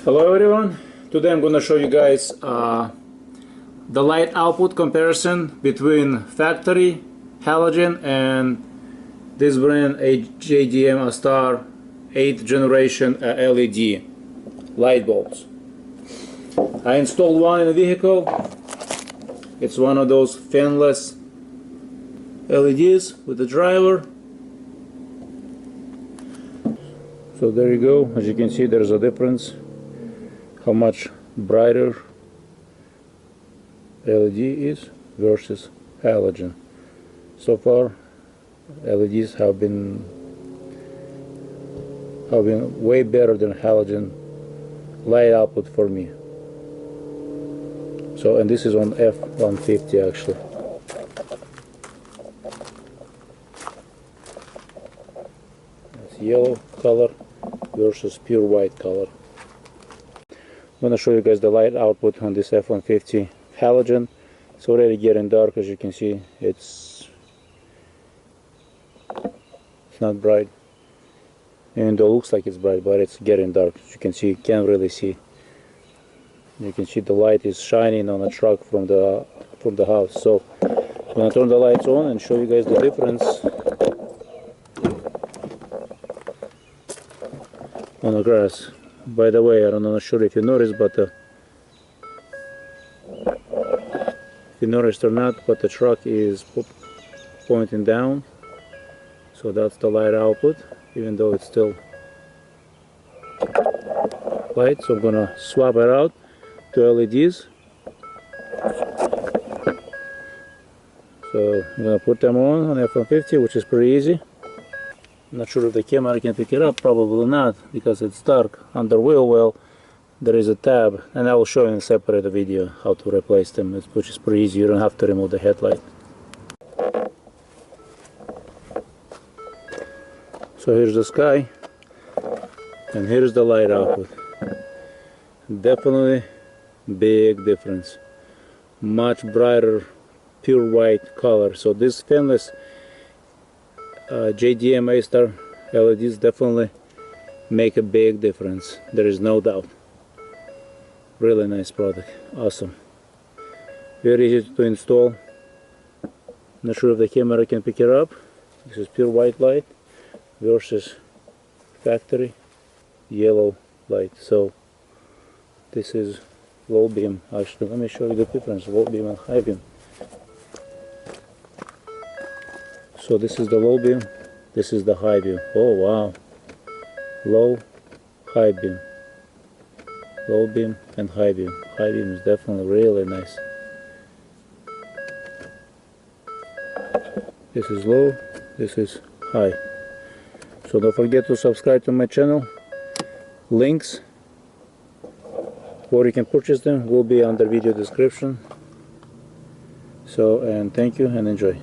Hello everyone, today I'm going to show you guys the light output comparison between Factory Halogen and this brand JDM Astar 8th generation LED light bulbs. I installed one in the vehicle. It's one of those fanless LEDs with the driver. So there you go, as you can see there's a difference how much brighter LED is versus halogen. So far LEDs have been way better than halogen light output for me. So, and this is on F-150 actually. It's yellow color versus pure white color. I'm going to show you guys the light output on this F-150 halogen. It's already getting dark, as you can see. It's not bright, and it looks like it's bright, but it's getting dark. As you can see, you can't really see. You can see the light is shining on the truck from the house. So I'm going to turn the lights on and show you guys the difference on the grass. By the way, I'm not sure if you noticed, but if you noticed or not, but the truck is pointing down, so that's the light output, even though it's still light. So I'm gonna swap it out to LEDs. So I'm gonna put them on F-150, which is pretty easy. I'm not sure if the camera can pick it up, probably not, because it's dark. Under wheel well there is a tab, and I will show you in a separate video how to replace them, which is pretty easy. You don't have to remove the headlight. So here's the sky, and here's the light output. Definitely big difference. Much brighter pure white color. So this fanless JDM Astar LEDs definitely make a big difference. There is no doubt. Really nice product. Awesome. Very easy to install. Not sure if the camera can pick it up. This is pure white light versus factory yellow light. So this is low beam. Actually, let me show you the difference, low beam and high beam. So this is the low beam, this is the high beam. Oh wow, low, high beam, low beam and high beam. High beam is definitely really nice. This is low, this is high. So don't forget to subscribe to my channel. Links where you can purchase them will be under video description. So, and thank you and enjoy.